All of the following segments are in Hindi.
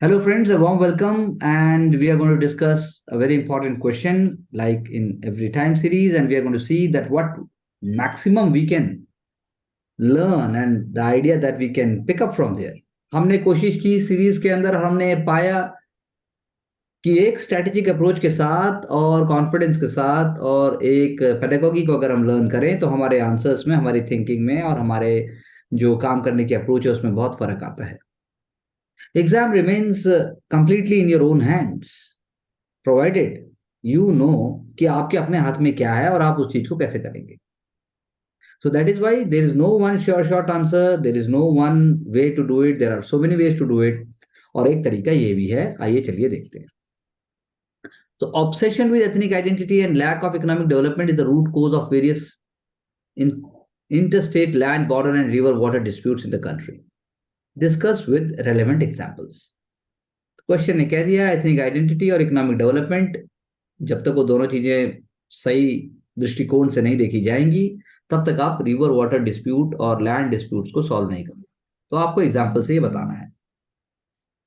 Hello, friends, a warm welcome. And we are going to discuss a very important question, like in every time series. And we are going to see that what maximum we can learn and the idea that we can pick up from there. हमने कोशिश की सीरीज के अंदर हमने पाया कि एक स्ट्रैटेजिक अप्रोच के साथ और कॉन्फिडेंस के साथ और एक पेडागोगी को अगर हम लर्न करें तो हमारे आंसर्स में, हमारी थिंकिंग में और हमारे जो काम करने की अप्रोच है उसमें बहुत फर्क आता है. Exam remains completely in your own hands provided you know कि आपके अपने हाथ में क्या है और आप उस चीज को कैसे करेंगे. So that is why there is no one sure short answer, there is no one way to do it, there are so many ways to do it. और एक तरीका ये भी है, आइए चलिए देखते हैं. तो obsession with ethnic identity and lack of economic development is the root cause of various in interstate land, border, and river water disputes in the country. Discuss with relevant examples. Question ने कह दिया एथनिक आइडेंटिटी और इकोनॉमिक डेवलपमेंट जब तक वो दोनों चीजें सही दृष्टिकोण से नहीं देखी जाएंगी तब तक आप रिवर वाटर डिस्प्यूट और लैंड डिस्प्यूट्स को सॉल्व नहीं करोगे. तो आपको एग्जांपल से ये बताना है.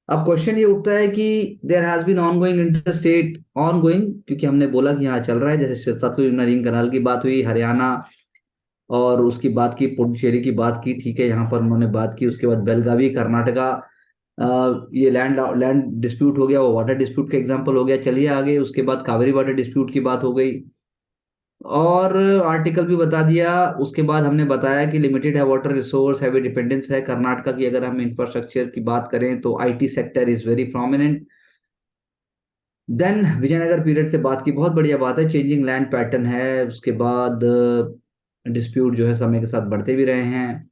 अब क्वेश्चन ये उठता है कि there has been ongoing interstate ongoing, क्योंकि हमने बोला कि यहाँ चल रहा है, जैसे सतलुज नदीम कनाल की बात हुई, हरियाणा और उसकी बात की, पुडुचेरी की बात की, ठीक है, यहाँ पर उन्होंने बात की. उसके बाद बेलगावी कर्नाटका, ये लैंड लैंड डिस्प्यूट हो गया, वो वाटर डिस्प्यूट का एग्जांपल हो गया. चलिए आगे, उसके बाद कावेरी वाटर डिस्प्यूट की बात हो गई और आर्टिकल भी बता दिया. उसके बाद हमने बताया कि लिमिटेड है वाटर रिसोर्स, हैवी डिपेंडेंस है कर्नाटका की. अगर हम इंफ्रास्ट्रक्चर की बात करें तो IT sector is very prominent. Then Vijayanagar period से बात की, बहुत बढ़िया बात है. चेंजिंग लैंड पैटर्न है. उसके बाद डिस्प्यूट जो है समय के साथ बढ़ते भी रहे हैं.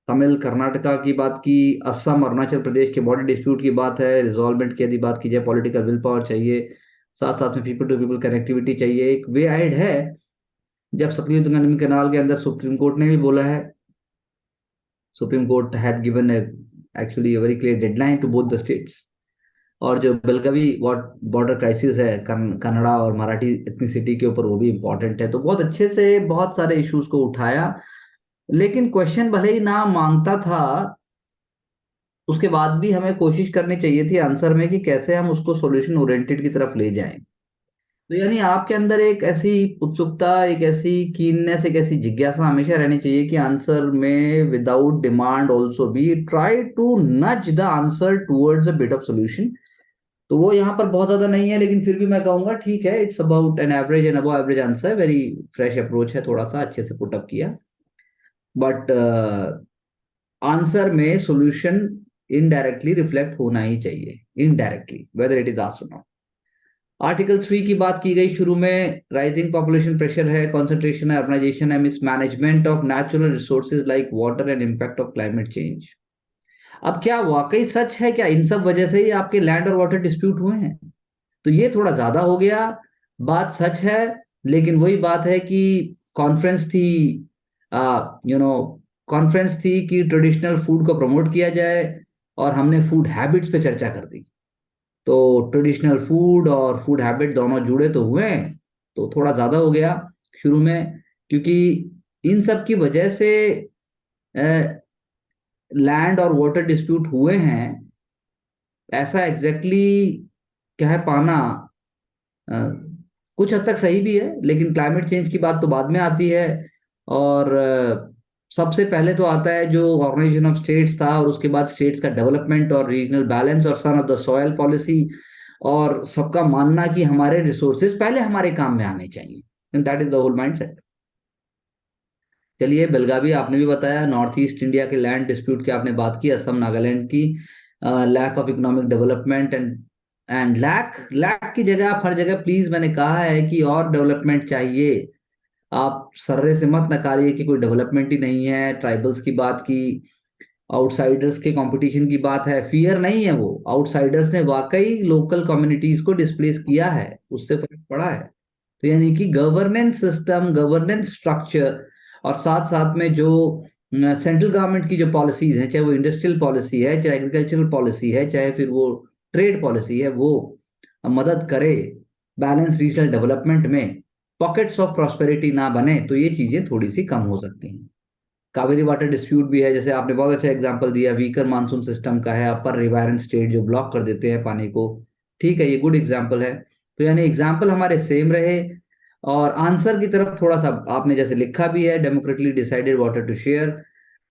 तमिल कर्नाटका की बात की, असम अरुणाचल प्रदेश के बॉर्डर डिस्प्यूट की बात है. रिजॉल्वमेंट की यदि बात की जाए, पॉलिटिकल विल पावर चाहिए, साथ साथ में पीपल टू पीपल कनेक्टिविटी चाहिए. एक वे आइड है. जब सतलुज गंगा कैनाल के अंदर सुप्रीम कोर्ट ने भी बोला है, Supreme Court had given actually very clear deadline to both the states. और जो बेलगावी बॉर्डर क्राइसिस है कन्नड़ा और मराठी एथनिसिटी के ऊपर, वो भी इंपॉर्टेंट है. तो बहुत अच्छे से बहुत सारे इश्यूज को उठाया. लेकिन क्वेश्चन भले ही ना मांगता था, उसके बाद भी हमें कोशिश करनी चाहिए थी आंसर में कि कैसे हम उसको सॉल्यूशन ओरिएंटेड की तरफ ले जाएं. तो यानी आपके अंदर एक ऐसी उत्सुकता, एक ऐसी कीननेस, एक ऐसी जिज्ञासा हमेशा रहनी चाहिए कि आंसर में without demand also be try to nudge the answer towards a bit of solution. तो वो यहाँ पर बहुत ज्यादा नहीं है, लेकिन फिर भी मैं कहूंगा ठीक है, it's about an average and above average answer. Very fresh approach है, थोड़ा सा अच्छे से पुटअप किया. बट आंसर में सॉल्यूशन इनडायरेक्टली रिफ्लेक्ट होना ही चाहिए, indirectly, whether it is asked और नॉट. आर्टिकल 3 की बात की गई शुरू में. राइजिंग पॉपुलेशन प्रेशर है, कंसंट्रेशन है, अर्बनाइजेशन है, mismanagement of natural resources like water and impact of climate change. अब क्या वाकई सच है, क्या इन सब वजह से ही आपके लैंड और वाटर डिस्प्यूट हुए हैं? तो ये थोड़ा ज्यादा हो गया. बात सच है, लेकिन वही बात है कि कॉन्फ्रेंस थी, यू नो कॉन्फ्रेंस थी कि ट्रेडिशनल फूड को प्रमोट किया जाए और हमने फूड हैबिट्स पे चर्चा कर दी. तो ट्रेडिशनल फूड और फूड हैबिट दोनों जुड़े तो हुए हैं, तो थोड़ा ज्यादा हो गया शुरू में, क्योंकि इन सब की वजह से लैंड और वाटर डिस्प्यूट हुए हैं. ऐसा एग्जैक्टली कह पाना अ, कुछ हद तक सही भी है, लेकिन क्लाइमेट चेंज की बात तो बाद में आती है. और सबसे पहले तो आता है जो ऑर्गेनाइजेशन ऑफ स्टेट्स था, और उसके बाद स्टेट्स का डेवलपमेंट और रीजनल बैलेंस और son of the soil policy, और सबका मानना कि हमारे रिसोर्सेज पहले हमारे काम में आने चाहिए. And that is the whole mindset. चलिए, बेलगावी आपने भी बताया, नॉर्थ ईस्ट इंडिया के लैंड डिस्प्यूट की आपने बात की, असम नागालैंड की, lack of economic development and lack lack की जगह आप हर जगह प्लीज, मैंने कहा है कि और डेवलपमेंट चाहिए. आप सर्रे से मत नकारिए कि कोई डेवलपमेंट ही नहीं है. ट्राइबल्स की बात की, आउटसाइडर्स के कंपटीशन की बात है, फियर नहीं है. वो आउटसाइडर्स ने वाकई लोकल कम्युनिटीज को डिस्प्लेस किया है, उससे फर्क पड़ा है. तो यानी कि गवर्नेंस सिस्टम, गवर्नेंस स्ट्रक्चर, और साथ साथ में जो सेंट्रल गवर्नमेंट की जो पॉलिसीज हैं, चाहे वो इंडस्ट्रियल पॉलिसी है, चाहे एग्रीकल्चरल पॉलिसी है, चाहे फिर वो ट्रेड पॉलिसी है, वो मदद करे बैलेंस रीजनल डेवलपमेंट में. पॉकेट्स ऑफ प्रॉस्पेरिटी ना बने, तो ये चीजें थोड़ी सी कम हो सकती हैं. कावेरी वाटर डिस्प्यूट भी है, जैसे आपने बहुत अच्छा एग्जांपल दिया, वीकर मानसून सिस्टम का है, अपर रिवायरन स्टेट जो ब्लॉक कर देते हैं पानी को। ठीक है, ये गुड एग्जांपल है। तो यानी एग्जांपल हमारे सेम रहे, और आंसर की तरफ थोड़ा सा आपने जैसे लिखा भी है, democratically decided water to share,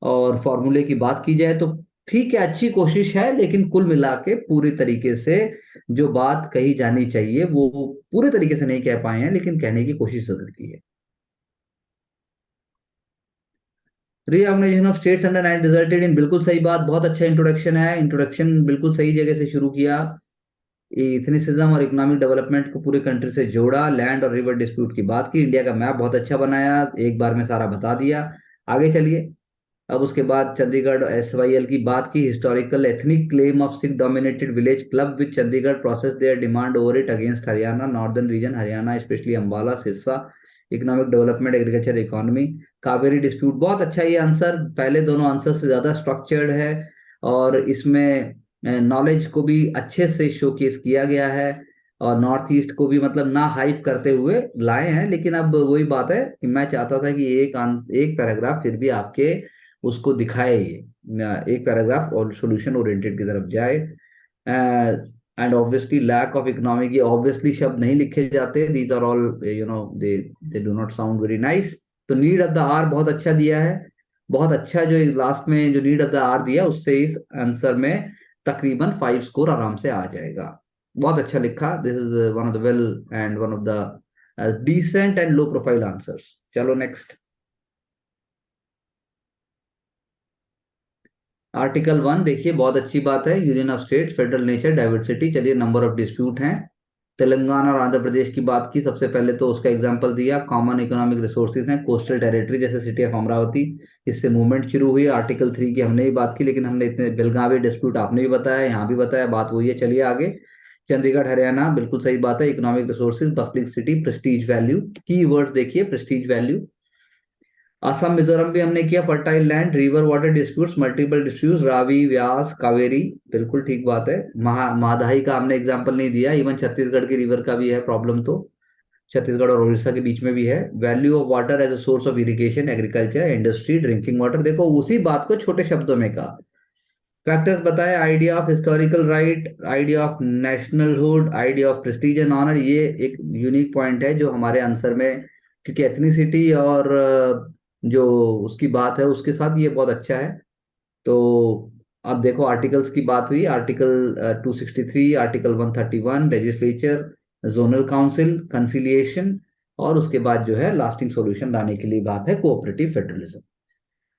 और फॉर्मूले की बात की जाए तो ठीक है, अच्छी कोशिश है, लेकिन कुल मिला के पूरी तरीके से जो बात कही जानी चाहिए वो पूरे तरीके से नहीं कह पाए हैं, लेकिन कहने की कोशिश जरूर की है। Reorganisation of states under nine resulted in, बिल्कुल सही बात, बहुत अच्छा इंट्रोडक्शन है, इंट्रोडक्शन बिल्कुल सही जगह से शुरू किया। इथनिसिज्म और इकोनॉमिक डेवलपमेंट को पूरे कंट्री से जोड़ा, लैंड और रिवर डिस्प्यूट की बात की, इंडिया का मैप बहुत अच्छा बनाया, एक बार में सारा बता दिया। आगे चलिए। अब उसके बाद चंडीगढ़ SYL की बात की, historical ethnic claim of Sikh dominated village club with Chandigarh process their demand over it against Haryana northern region Haryana specially Ambala Sirsa, economic development agriculture economy. Kaveri dispute, बहुत अच्छा ये आंसर, पहले दोनों आंसर से ज्यादा स्ट्रक्चर्ड है, और इसमें नॉलेज को भी अच्छे से शोकेस किया गया है, और नॉर्थ ईस्ट को भी मतलब ना हाइप करते हुए लाए हैं। लेकिन अब वही बात है कि मैं चाहता था कि एक पैराग्राफ फिर भी आपके उसको दिखाए, ये एक पैराग्राफ और सॉल्यूशन ओरिएंटेड की तरफ जाए। And obviously lack of economic, ये ऑब्वियसली शब्द नहीं लिखे जाते, these are all they they do not sound very nice. तो नीड ऑफ द आर बहुत अच्छा दिया है, बहुत अच्छा, जो लास्ट में जो नीड ऑफ द आर दिया उससे इस आंसर में तकरीबन 5 स्कोर आराम से आ जाएगा। बहुत अच्छा लिखा, this is one of the well and one of the decent and low profile answers. चलो नेक्स्ट। आर्टिकल 1 देखिए, बहुत अच्छी बात है, union of states federal nature diversity. चलिए, नंबर ऑफ डिस्प्यूट हैं, तेलंगाना और आंध्र प्रदेश की बात की, सबसे पहले तो उसका एग्जांपल दिया, कॉमन इकोनॉमिक रिसोर्सेज हैं, कोस्टल टेरिटरी जैसे सिटी ऑफ अमरावती, इससे मूवमेंट शुरू हुई। आर्टिकल 3 की हमने ही बात की, लेकिन हमने इतने बेलगावी डिस्प्यूट आपने भी बताया, यहाँ भी बताया, बात वही है। चलिए आगे। चंडीगढ़ हरियाणा, बिल्कुल सही बात है, economic resources, bustling city, prestige value, keyword देखिए, प्रेस्टीज वैल्यू। असम मिजोरम भी हमने किया, fertile land, river water disputes, multiple disputes, Ravi Beas Kaveri, बिल्कुल ठीक बात है। महादाई का हमने एग्जांपल नहीं दिया, इवन छत्तीसगढ़ की रिवर का भी है प्रॉब्लम, तो छत्तीसगढ़ और उड़ीसा के बीच में भी है। Value of water as a source of irrigation agriculture industry drinking water, देखो उसी बात को छोटे शब्दों में कहा। फैक्टर्स बताए, idea of historical right, idea of nationhood, idea of prestige and honour, ये एक यूनिक पॉइंट है जो हमारे आंसर में, क्योंकि एथनिसिटी और जो उसकी बात है उसके साथ ये बहुत अच्छा है। तो अब देखो, आर्टिकल्स की बात हुई, article 263, article 131 legislature, zonal council, conciliation, और उसके बाद जो है लास्टिंग सॉल्यूशन लाने के लिए बात है, cooperative federalism.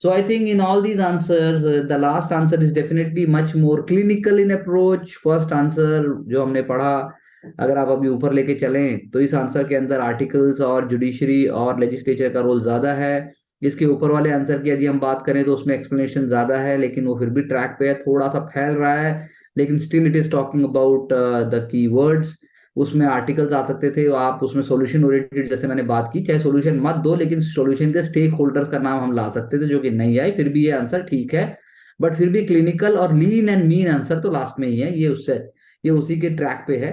So I think in all these answers, the last answer is definitely much more clinical in approach. First answer जो हमने पढ़ा, अगर आप अभी ऊपर लेके चलें तो इस आंसर के अंदर आर्टिकल्स और जुडिशरी और लेजिस्लेचर का रोल ज्यादा है। इसके ऊपर वाले आंसर की यदि हम बात करें तो उसमें एक्सप्लेनेशन ज्यादा है, लेकिन वो फिर भी ट्रैक पे है, थोड़ा सा फैल रहा है, लेकिन still it is talking about the key words. उसमें आर्टिकल्स आ सकते थे, आप उसमें सॉल्यूशन ओरिएंटेड जैसे मैंने बात की, चाहे सॉल्यूशन मत दो, लेकिन सॉल्यूशन के स्टेक होल्डर्स का नाम हम ला सकते थे, जो कि नहीं आए, फिर भी ये आंसर ठीक है। बट फिर भी क्लिनिकल और लीन एंड मीन आंसर तो लास्ट में ही है, ये उसी के ट्रैक पे है।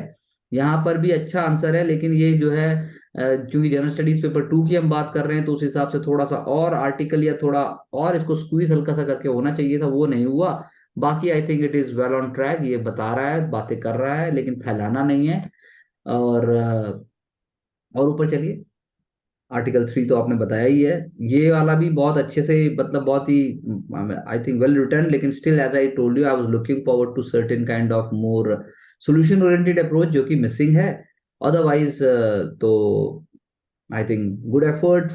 यहाँ पर भी अच्छा आंसर है, लेकिन ये जो है क्योंकि जनरल स्टडीज पेपर 2 की हम बात कर रहे हैं, तो उस हिसाब से थोड़ा सा और आर्टिकल या थोड़ा और इसको स्क्वीज हल्का सा करके होना चाहिए था, वो नहीं हुआ। बाकी I think it is well on track, ये बता रहा है, बातें कर रहा है, लेकिन फैलाना नहीं है। और ऊपर चलिए। आर्टिकल 3 तो आपने बताया ही है, ये वाला भी बहुत अच्छे से, मतलब बहुत ही आई थिंक वेल रिटर्न, लेकिन still as I told you I was looking forward to certain kind of more solution oriented approach, जो कि मिसिंग है। अदरवाइज तो आई थिंक गुड एफर्ट।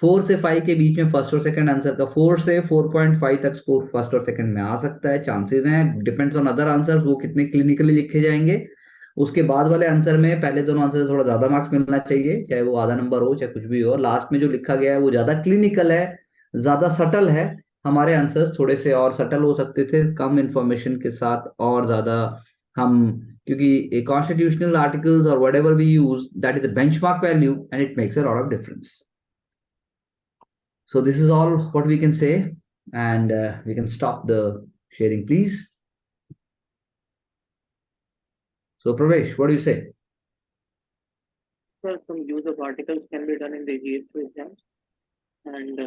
4 से 5 के बीच में फर्स्ट और सेकंड आंसर का, 4 से 4.5 तक स्कोर फर्स्ट और सेकंड में आ सकता है, चांसेस हैं, डिपेंड्स ऑन अदर आंसर्स, वो कितने क्लिनिकली लिखे जाएंगे। उसके बाद वाले आंसर में पहले दोनों आंसर से थोड़ा ज्यादा मार्क्स मिलना चाहिए, चाहे वो आधा नंबर हो चाहे कुछ भी हो। लास्ट में जो लिखा गया है वो ज्यादा क्लिनिकल है, ज्यादा सटल है। हमारे आंसर्स थोड़े से और सटल हो सकते थे, कम इंफॉर्मेशन के साथ और ज्यादा हम, क्योंकि कॉन्स्टिट्यूशनल आर्टिकल्स और whatever we use that is the benchmark value and it makes a lot of difference. So this is all what we can say, and we can stop the sharing, please. So Pravesh, what do you say? Sir, some use of articles can be done in the GS2 exams, and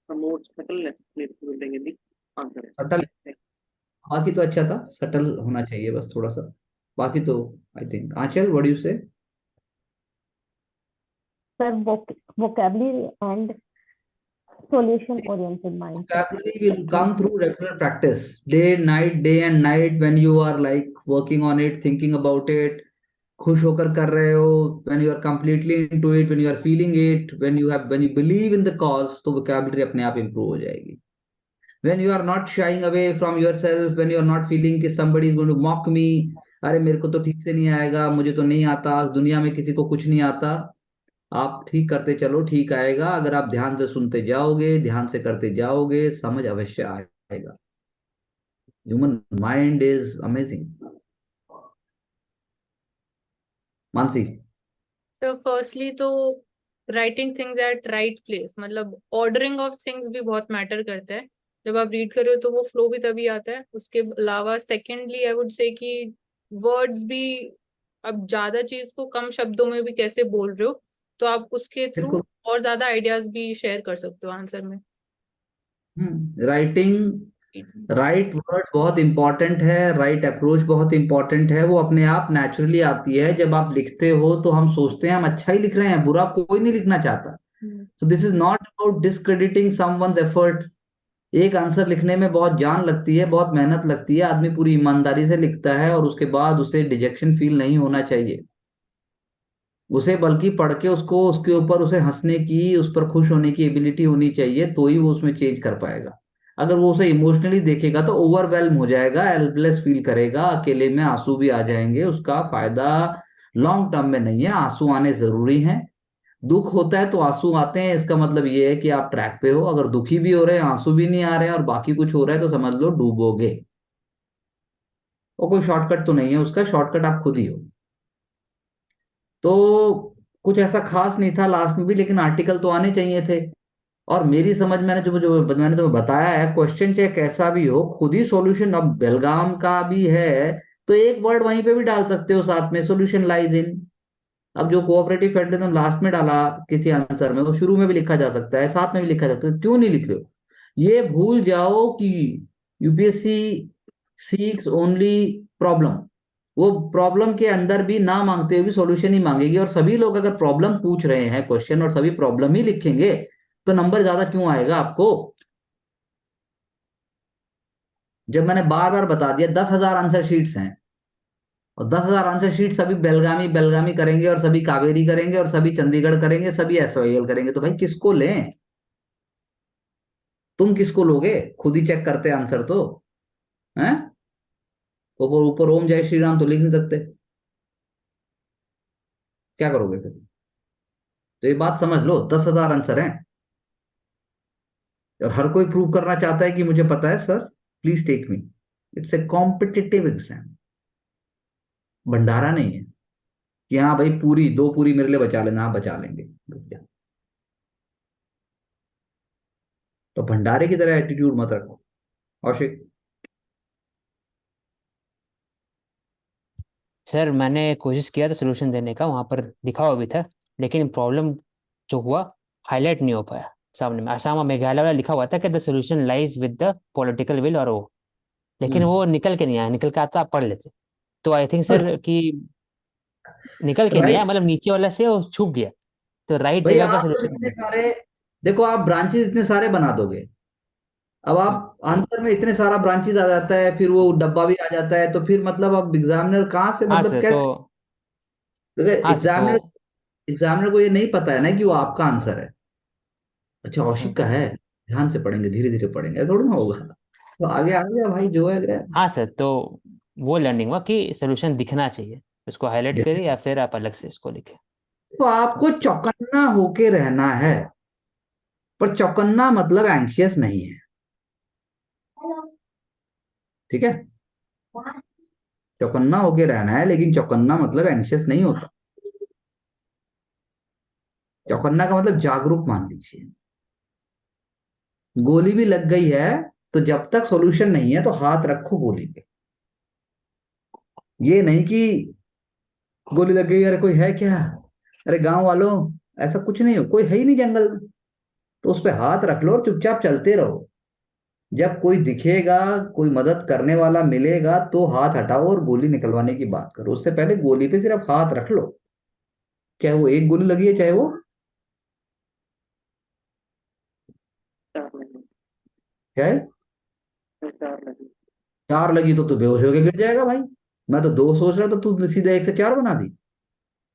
some more subtle building in the answer. Subtle, बाकी तो अच्छा था, सटल होना चाहिए बस थोड़ा सा, बाकी तो I think. Anchal, what do you say? Sir, vocabulary and solution oriented mindset. Vocabulary will come through regular practice, day and night, when you are like working on it, thinking about it, खुश होकर कर रहे हो, when you are completely into it, when you are feeling it, when you believe in the cause, तो vocabulary अपने आप improve हो जाएगी। When you are not shying away from yourself, when you are not feeling कि somebody is going to mock me, अरे मेरे को तो ठीक से नहीं आएगा, मुझे तो नहीं आता, दुनिया में किसी को कुछ नहीं आता, आप ठीक करते चलो, ठीक आएगा। अगर आप ध्यान से सुनते जाओगे, ध्यान से करते जाओगे, समझ अवश्य आएगा। Human mind is amazing. Mansi? तो फर्स्टली तो writing things at right place, मतलब ऑर्डरिंग ऑफ थिंग्स भी बहुत मैटर करता है। जब आप रीड कर रहे हो तो वो फ्लो भी तभी आता है। उसके अलावा सेकेंडली आई वुड से कि वर्ड्स भी, अब ज्यादा चीज को कम शब्दों में भी कैसे बोल रहे हो, तो आप उसके थ्रू देखो, और ज्यादा आइडियाज भी शेयर कर सकते हो आंसर में। राइटिंग, राइट वर्ड बहुत इंपॉर्टेंट है, राइट अप्रोच बहुत इंपॉर्टेंट है। वो अपने आप नेचुरली आती है। जब आप लिखते हो तो हम सोचते हैं हम अच्छा ही लिख रहे हैं, बुरा कोई नहीं लिखना चाहता। So this is not about discrediting someone's effort. एक आंसर लिखने में बहुत जान लगती है, बहुत मेहनत लगती है, आदमी पूरी ईमानदारी से लिखता है, और उसके बाद उसे डिजेक्शन फील नहीं होना चाहिए। उसे बल्कि पढ़ के उसको, उसके ऊपर उसे हंसने की, उस पर खुश होने की एबिलिटी होनी चाहिए, तो ही वो उसमें चेंज कर पाएगा। अगर वो उसे इमोशनली देखेगा तो ओवरवेल्म हो जाएगा, हेल्पलेस फील करेगा, अकेले में आंसू भी आ जाएंगे। उसका फायदा लॉन्ग टर्म में नहीं है। आंसू आने जरूरी हैं, दुख होता है तो आंसू आते हैं, इसका मतलब ये है कि आप ट्रैक पे हो। अगर दुखी भी हो रहे हैं, आंसू भी नहीं आ रहे हैं, और बाकी कुछ हो रहा है, तो समझ लो डूबोगे। वो कोई शॉर्टकट तो नहीं है, उसका शॉर्टकट आप खुद ही हो। तो कुछ ऐसा खास नहीं था लास्ट में भी, लेकिन आर्टिकल तो आने चाहिए थे। और मेरी समझ में जो जो मैंने जो बताया है, क्वेश्चन चाहे कैसा भी हो, खुद ही सॉल्यूशन। अब बेलगाम का भी है तो एक वर्ड वहीं पे भी डाल सकते हो साथ में, सॉल्यूशन लाइज इन। अब जो कोऑपरेटिव फेडरलिज्म लास्ट में डाला किसी आंसर में, वो शुरू में भी लिखा जा सकता है, साथ में भी लिखा जा सकता है। क्यों नहीं लिख रहे हो? ये भूल जाओ कि यूपीएससी सीक्स ओनली प्रॉब्लम। वो प्रॉब्लम के अंदर भी ना मांगते हुए भी सॉल्यूशन ही मांगेगी। और सभी लोग अगर प्रॉब्लम पूछ रहे हैं क्वेश्चन, और सभी प्रॉब्लम ही लिखेंगे, तो नंबर ज्यादा क्यों आएगा आपको? जब मैंने बार बार बता दिया 10,000 आंसर शीट्स हैं, और 10,000 आंसर शीट सभी बेलगामी बेलगामी करेंगे, और सभी कावेरी करेंगे, और सभी चंडीगढ़ करेंगे, सभी एसवाईएल करेंगे, तो भाई किसको लें? तुम किसको लोगे? खुद ही चेक करते आंसर तो हैं। ऊपर ऊपर ओम जय श्री राम तो लिख नहीं सकते, क्या करोगे फिर? तो ये बात समझ लो, 10,000 आंसर हैं, और हर कोई प्रूव करना चाहता है कि मुझे पता है sir, please take me. It's a competitive exam, भंडारा नहीं है कि हाँ भाई पूरी दो पूरी मेरे लिए बचा लेना। हाँ बचा लेंगे, रुक जा। तो भंडारे की तरह एटीट्यूड मत रखो। कौशिक? सर मैंने कोशिश किया था सोल्यूशन देने का, वहां पर लिखा हुआ भी था, लेकिन प्रॉब्लम जो हुआ हाईलाइट नहीं हो पाया सामने में। असम और मेघालय वाला लिखा हुआ था कि the solution lies with the political will और वो, लेकिन हम्म। वो निकल के नहीं आया। निकल के आता आप पढ़ लेते। तो आई थिंक सर कि निकल के नहीं आया, राइट मतलब नीचे वाला से वो छुप गया। तो राइट भाई, जगह पर आप जब सोल्यूशन इतने देना चाहिए। सारे, देखो आप ब्रांचेस इतने सारे बना दोगे, अब हम्म, आप आंसर में इतने सारा ब्रांचेस आ जाता है, फिर वो डब्बा भी आ जाता है, तो फिर मतलब अब एग्जामिनर कहाँ से, हाँ मतलब सर तो, कैसे? हाँ सर तो, एग्जामिनर एग्जामिनर को ये नहीं पता है ना कि वो आपका आंसर है। अच्छा हम्म, औशिक का है, ध्यान से पढ़ेंगे, धीरे धीरे पढ़ेंगे, ऐसा थोड़ी ना होगा। तो आगे आ गया भाई, जो है गया। हाँ सर तो वो लर्निंग हुआ कि सोल्यूशन दिखना चाहिए, उसको हाईलाइट करिए या फिर आप अलग से इसको लिखें। तो आपको चौकन्ना होके रहना है, पर चौकन्ना मतलब एंशियस नहीं है, ठीक है? चौकन्ना होके रहना है, लेकिन चौकन्ना मतलब एंशियस नहीं होता। चौकन्ना का मतलब जागरूक मान लीजिए। गोली भी लग गई है, तो जब तक सॉल्यूशन नहीं है तो हाथ रखो गोली पे। ये नहीं कि गोली लग गई, अरे कोई है क्या, अरे गांव वालों, ऐसा कुछ नहीं हो, कोई है ही नहीं जंगल में। तो उस पर हाथ रख लो और चुपचाप चलते रहो। जब कोई दिखेगा, कोई मदद करने वाला मिलेगा तो हाथ हटाओ और गोली निकलवाने की बात करो। उससे पहले गोली पे सिर्फ हाथ रख लो, चाहे वो एक गोली लगी है चाहे वो 4 लगी, चाहे 4 लगी। 4 लगी तो तू बेहोश होके गिर जाएगा भाई। मैं तो 2 सोच रहा था, तू सीधा 1 से 4 बना दी।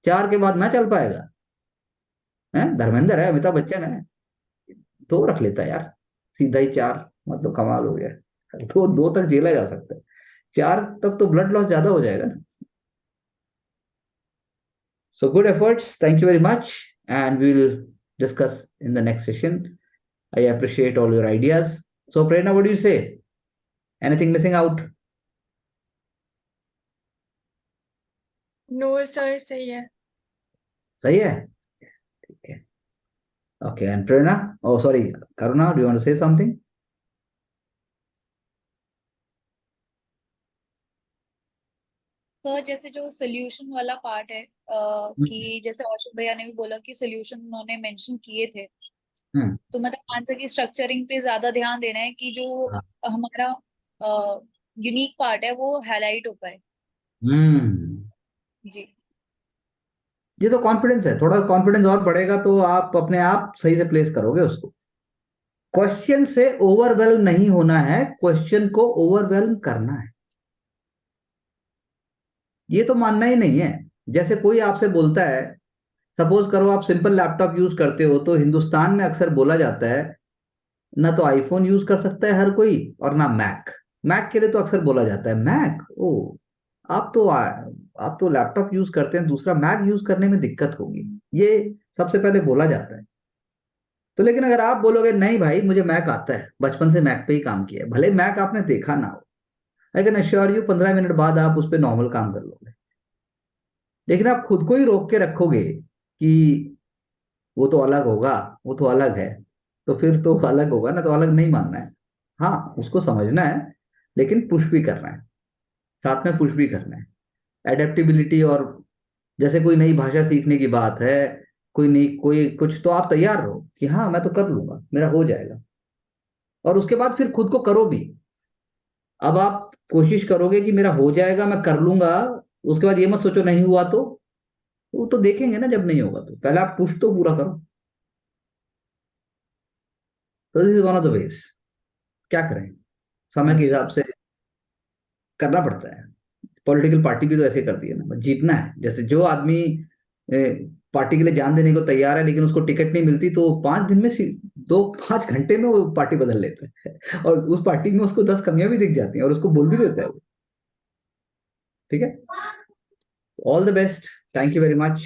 4 के बाद ना चल पाएगा। है धर्मेंद्र है, अमिताभ बच्चन है, 2 रख लेता यार, सीधा ही 4, मतलब कमाल हो गया। तो 2 तक झेला जा सकता है, 4 तक तो ब्लड लॉस ज्यादा हो जाएगा ना। So good efforts. Thank you very much. And we'll discuss in the next session. I appreciate all your ideas. So Prerna, what do you say? Anything missing out? No sir, सही है। सही है? ठीक है। Okay, and Prerna? Oh, sorry. Karuna, do you want to say something? Sir जैसे जो सोल्यूशन वाला पार्ट है कि जैसे औषध भैया ने भी बोला कि सोल्यूशन उन्होंने मेंशन किए थे, हम्म, तो मतलब आंसर की स्ट्रक्चरिंग पे ज्यादा ध्यान देना है कि जो हाँ। हमारा यूनिक पार्ट है वो हाईलाइट हो पाए। हम्म, जी। ये तो कॉन्फिडेंस है, थोड़ा कॉन्फिडेंस और बढ़ेगा तो आप अपने आप सही से प्लेस करोगे उसको। क्वेश्चन से ओवरवेल्म नहीं होना है, क्वेश्चन को ओवरवेल्म करना है। ये तो मानना ही नहीं है। जैसे कोई आपसे बोलता है, सपोज करो आप सिंपल लैपटॉप यूज करते हो, तो हिंदुस्तान में अक्सर बोला जाता है ना तो आईफोन यूज कर सकता है हर कोई और ना मैक। मैक के लिए तो अक्सर बोला जाता है मैक, ओ आप तो लैपटॉप यूज करते हैं, दूसरा मैक यूज करने में दिक्कत होगी, ये सबसे पहले बोला जाता है। तो लेकिन अगर आप बोलोगे नहीं भाई मुझे मैक आता है, बचपन से मैक पे ही काम किया है, भले मैक आपने देखा ना हो, I can assure you 15 minute बाद आप उस पर नॉर्मल काम कर लोगे। लेकिन आप खुद को ही रोक के रखोगे कि वो तो अलग होगा, वो तो अलग है, तो फिर तो अलग होगा ना, तो अलग नहीं मानना है। हाँ उसको समझना है, लेकिन पुश भी करना है, साथ में पुश भी करना है। एडेप्टेबिलिटी, और जैसे कोई नई भाषा सीखने की बात है, कोई नई कोई कुछ, तो आप तैयार रहो कि हाँ मैं तो कर लूंगा, मेरा हो जाएगा। और उसके बाद फिर खुद को करो भी। अब आप कोशिश करोगे कि मेरा हो जाएगा, मैं कर लूंगा, उसके बाद ये मत सोचो नहीं हुआ तो वो तो देखेंगे ना जब नहीं होगा, तो पहले आप पुश तो पूरा करो। तो this is one of the ways. क्या करें, समय के हिसाब से करना पड़ता है। पॉलिटिकल पार्टी भी तो ऐसे करती है ना, जीतना है। जैसे जो आदमी पार्टी के लिए जान देने को तैयार है लेकिन उसको टिकट नहीं मिलती, तो 5 दिन में 5 घंटे में वो पार्टी बदल लेता है और उस पार्टी में उसको 10 कमियां भी दिख जाती हैं और उसको बोल भी देता है वो। ठीक है, all the best, thank you very much.